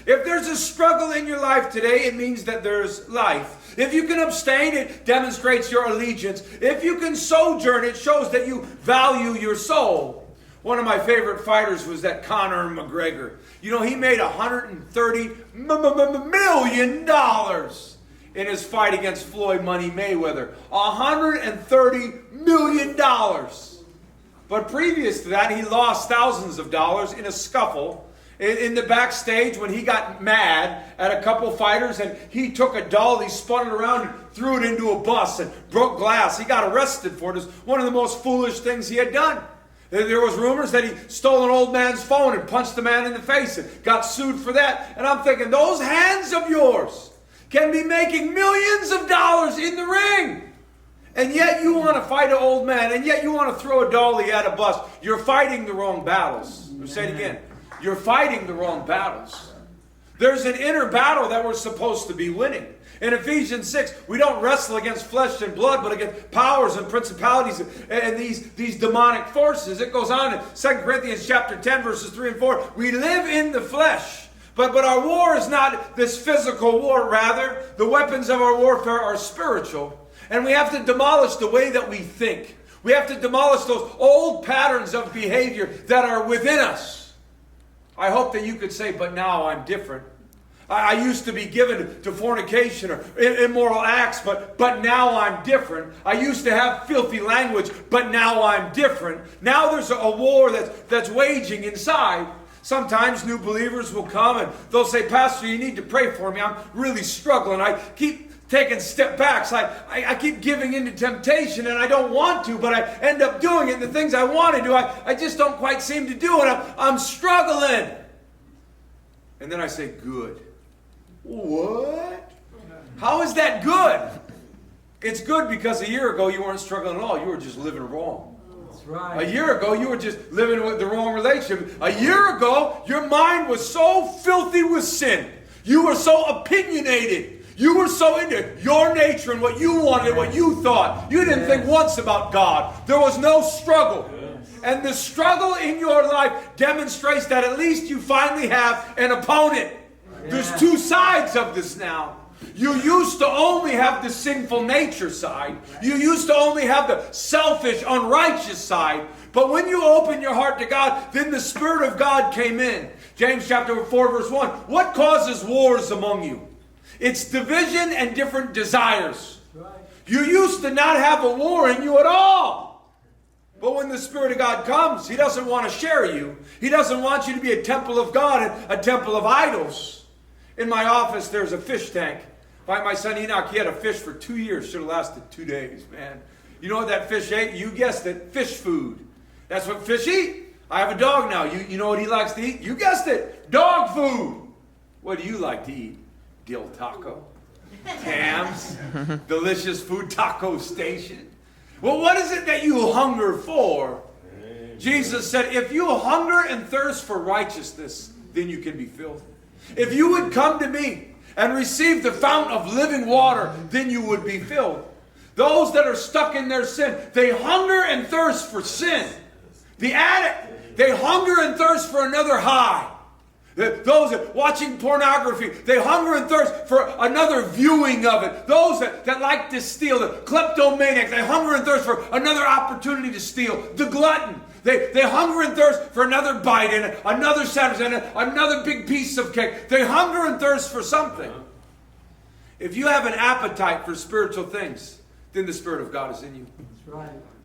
If there's a struggle in your life today, it means that there's life. If you can abstain, it demonstrates your allegiance. If you can sojourn, it shows that you value your soul. One of my favorite fighters was that Conor McGregor. You know, he made $130 million in his fight against Floyd Money Mayweather. $130 million. But previous to that, he lost thousands of dollars in a scuffle in the backstage when he got mad at a couple fighters, and he took a dolly, spun it around, and threw it into a bus and broke glass. He got arrested for it. It was one of the most foolish things he had done. There was rumors that he stole an old man's phone and punched the man in the face and got sued for that. And I'm thinking, those hands of yours can be making millions of dollars in the ring. And yet you want to fight an old man, and yet you want to throw a dolly at a bus. You're fighting the wrong battles. I'll say it again. You're fighting the wrong battles. There's an inner battle that we're supposed to be winning. In Ephesians 6, we don't wrestle against flesh and blood, but against powers and principalities and these demonic forces. It goes on in 2 Corinthians chapter 10, verses 3 and 4. We live in the flesh, but our war is not this physical war. Rather, the weapons of our warfare are spiritual. And we have to demolish the way that we think. We have to demolish those old patterns of behavior that are within us. I hope that you could say, but now I'm different. I used to be given to fornication or immoral acts, but now I'm different. I used to have filthy language, but now I'm different. Now there's a war that's waging inside. Sometimes new believers will come and they'll say, Pastor, you need to pray for me. I'm really struggling. I keep taking step backs. I keep giving into temptation, and I don't want to, but I end up doing it. And the things I want to do, I just don't quite seem to do it. I'm struggling. And then I say, good. What? How is that good? It's good because a year ago you weren't struggling at all. You were just living wrong. That's right. A year ago you were just living with the wrong relationship. A year ago your mind was so filthy with sin. You were so opinionated. You were so into your nature and what you wanted, what you thought. You didn't think once about God. There was no struggle. And the struggle in your life demonstrates that at least you finally have an opponent. There's two sides of this now. You used to only have the sinful nature side. You used to only have the selfish, unrighteous side. But when you open your heart to God, then the Spirit of God came in. James chapter 4 verse 1. What causes wars among you? It's division and different desires. You used to not have a war in you at all. But when the Spirit of God comes, He doesn't want to share you. He doesn't want you to be a temple of God and a temple of idols. In my office, there's a fish tank. By my son Enoch, he had a fish for 2 years. Should have lasted 2 days, man. You know what that fish ate? You guessed it, fish food. That's what fish eat. I have a dog now. You know what he likes to eat? You guessed it, dog food. What do you like to eat? Dill taco, Tams, delicious food, taco station. Well, what is it that you hunger for? Jesus said, if you hunger and thirst for righteousness, then you can be filled. If you would come to me and receive the fountain of living water, then you would be filled. Those that are stuck in their sin, they hunger and thirst for sin. The addict, they hunger and thirst for another high. Those that watching pornography, they hunger and thirst for another viewing of it. Those that like to steal, the kleptomaniacs, they hunger and thirst for another opportunity to steal. The glutton, they hunger and thirst for another bite and another sandwich and another big piece of cake. They hunger and thirst for something. If you have an appetite for spiritual things, then the Spirit of God is in you. That's right.